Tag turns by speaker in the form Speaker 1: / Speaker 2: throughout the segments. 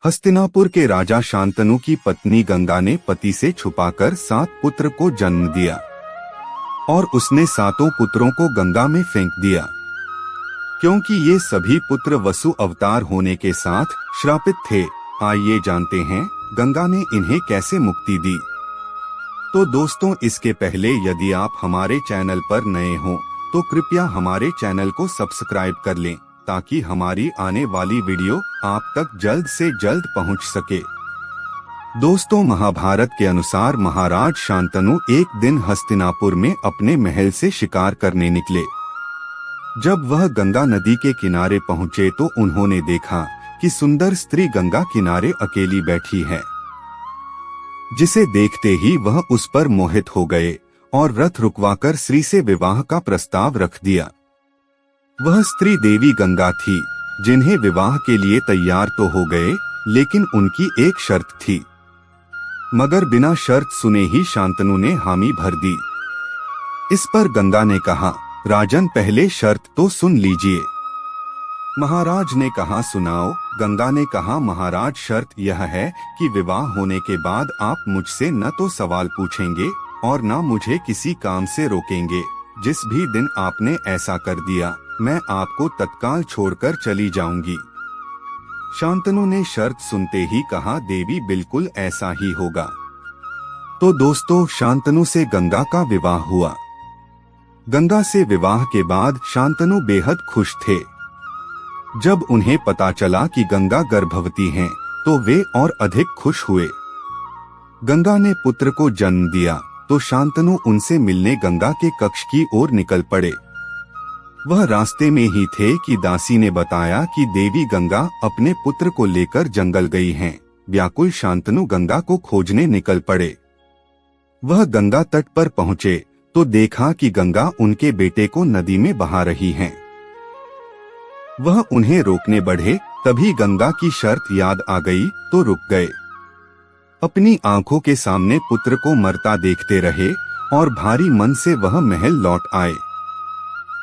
Speaker 1: हस्तिनापुर के राजा शांतनु की पत्नी गंगा ने पति से छुपाकर 7 पुत्र को जन्म दिया और उसने 7 पुत्रों को गंगा में फेंक दिया। क्योंकि ये सभी पुत्र वसु अवतार होने के साथ श्रापित थे। आइए जानते हैं गंगा ने इन्हें कैसे मुक्ति दी। तो दोस्तों, इसके पहले यदि आप हमारे चैनल पर नए हो तो कृपया हमारे चैनल को सब्सक्राइब कर लें ताकि हमारी आने वाली वीडियो आप तक जल्द से जल्द पहुंच सके। दोस्तों, महाभारत के अनुसार महाराज शांतनु एक दिन हस्तिनापुर में अपने महल से शिकार करने निकले। जब वह गंगा नदी के किनारे पहुंचे तो उन्होंने देखा कि सुंदर स्त्री गंगा किनारे अकेली बैठी है, जिसे देखते ही वह उस पर मोहित हो गए और रथ रुकवाकर स्त्री से विवाह का प्रस्ताव रख दिया। वह स्त्री देवी गंगा थी, जिन्हें विवाह के लिए तैयार तो हो गए, लेकिन उनकी एक शर्त थी। मगर बिना शर्त सुने ही शांतनु ने हामी भर दी। इस पर गंगा ने कहा, राजन, पहले शर्त तो सुन लीजिए। महाराज ने कहा, सुनाओ। गंगा ने कहा, महाराज, शर्त यह है कि विवाह होने के बाद आप मुझसे न तो सवाल पूछेंगे और न मुझे किसी काम से रोकेंगे। जिस भी दिन आपने ऐसा कर दिया, मैं आपको तत्काल छोड़कर चली जाऊंगी। शांतनु ने शर्त सुनते ही कहा, देवी, बिल्कुल ऐसा ही होगा। तो दोस्तों, शांतनु से गंगा का विवाह हुआ। गंगा से विवाह के बाद शांतनु बेहद खुश थे। जब उन्हें पता चला कि गंगा गर्भवती हैं, तो वे और अधिक खुश हुए। गंगा ने पुत्र को जन्म दिया तो शांतनु उनसे मिलने गंगा के कक्ष की ओर निकल पड़े। वह रास्ते में ही थे कि दासी ने बताया कि देवी गंगा अपने पुत्र को लेकर जंगल गई हैं। व्याकुल शांतनु गंगा को खोजने निकल पड़े। वह गंगा तट पर पहुंचे तो देखा कि गंगा उनके बेटे को नदी में बहा रही हैं। वह उन्हें रोकने बढ़े, तभी गंगा की शर्त याद आ गई तो रुक गए। अपनी आंखों के सामने पुत्र को मरता देखते रहे और भारी मन से वह महल लौट आए।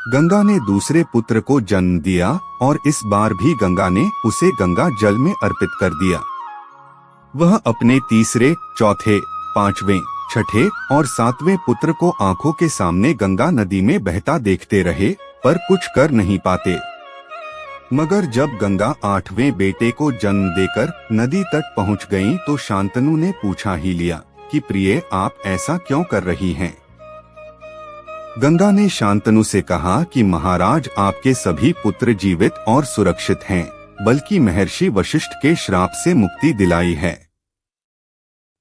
Speaker 1: गंगा ने दूसरे पुत्र को जन्म दिया और इस बार भी गंगा ने उसे गंगा जल में अर्पित कर दिया। वह अपने तीसरे, चौथे, 5वें, 6ठे और 7वें पुत्र को आंखों के सामने गंगा नदी में बहता देखते रहे, पर कुछ कर नहीं पाते। मगर जब गंगा 8वें बेटे को जन्म देकर नदी तट पहुंच गईं, तो शांतनु ने पूछा ही लिया कि प्रिय, आप ऐसा क्यों कर रही हैं? गंगा ने शांतनु से कहा कि महाराज, आपके सभी पुत्र जीवित और सुरक्षित हैं, बल्कि महर्षि वशिष्ठ के श्राप से मुक्ति दिलाई है।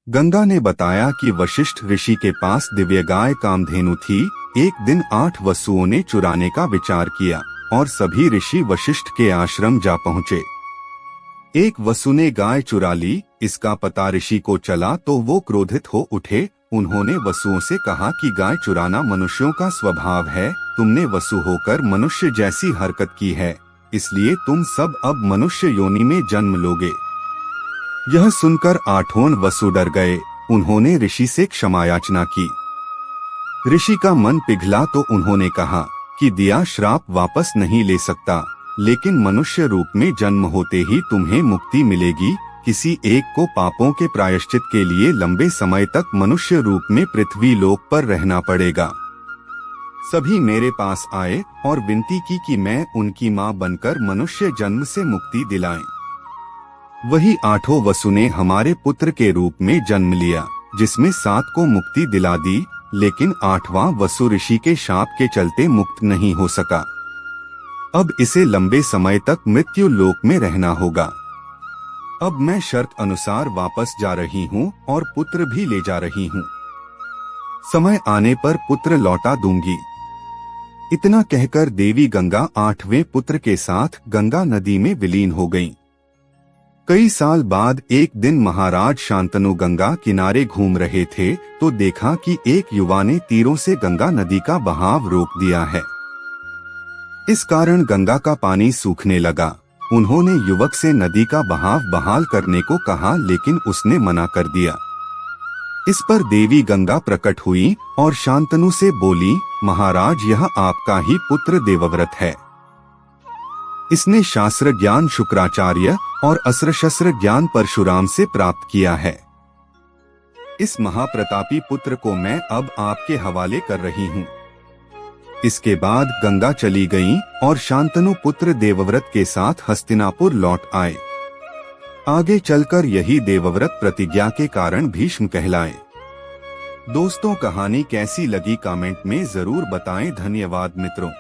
Speaker 1: गंगा ने बताया कि वशिष्ठ ऋषि के पास दिव्य गाय कामधेनु थी। एक दिन 8 वसुओं ने चुराने का विचार किया और सभी ऋषि वशिष्ठ के आश्रम जा पहुँचे। एक वसु ने गाय चुरा ली। इसका पता ऋषि को चला तो वो क्रोधित हो उठे। उन्होंने वसुओं से कहा कि गाय चुराना मनुष्यों का स्वभाव है। तुमने वसु होकर मनुष्य जैसी हरकत की है, इसलिए तुम सब अब मनुष्य योनि में जन्म लोगे। यह सुनकर 8 वसु डर गए। उन्होंने ऋषि से क्षमा याचना की। ऋषि का मन पिघला तो उन्होंने कहा कि दिया श्राप वापस नहीं ले सकता, लेकिन मनुष्य रूप में जन्म होते ही तुम्हें मुक्ति मिलेगी। किसी एक को पापों के प्रायश्चित के लिए लंबे समय तक मनुष्य रूप में पृथ्वी लोक पर रहना पड़ेगा। सभी मेरे पास आए और विनती की कि मैं उनकी मां बनकर मनुष्य जन्म से मुक्ति दिलाएं। वही 8 वसु ने हमारे पुत्र के रूप में जन्म लिया, जिसमें 7 को मुक्ति दिला दी, लेकिन 8वां वसु ऋषि के शाप के चलते मुक्त नहीं हो सका। अब इसे लंबे समय तक मृत्यु लोक में रहना होगा। अब मैं शर्त अनुसार वापस जा रही हूँ और पुत्र भी ले जा रही हूँ। समय आने पर पुत्र लौटा दूंगी। इतना कहकर देवी गंगा 8वें पुत्र के साथ गंगा नदी में विलीन हो गईं। कई साल बाद एक दिन महाराज शांतनु गंगा किनारे घूम रहे थे तो देखा कि एक युवा ने तीरों से गंगा नदी का बहाव रोक दिया है। इस कारण गंगा का पानी सूखने लगा। उन्होंने युवक से नदी का बहाव बहाल करने को कहा, लेकिन उसने मना कर दिया। इस पर देवी गंगा प्रकट हुई और शांतनु से बोली, महाराज, यह आपका ही पुत्र देवव्रत है। इसने शास्त्र ज्ञान शुक्राचार्य और अस्त्र शस्त्र ज्ञान परशुराम से प्राप्त किया है। इस महाप्रतापी पुत्र को मैं अब आपके हवाले कर रही हूँ। इसके बाद गंगा चली गई और शांतनु पुत्र देवव्रत के साथ हस्तिनापुर लौट आए। आगे चलकर यही देवव्रत प्रतिज्ञा के कारण भीष्म कहलाए। दोस्तों, कहानी कैसी लगी कमेंट में जरूर बताएं। धन्यवाद मित्रों।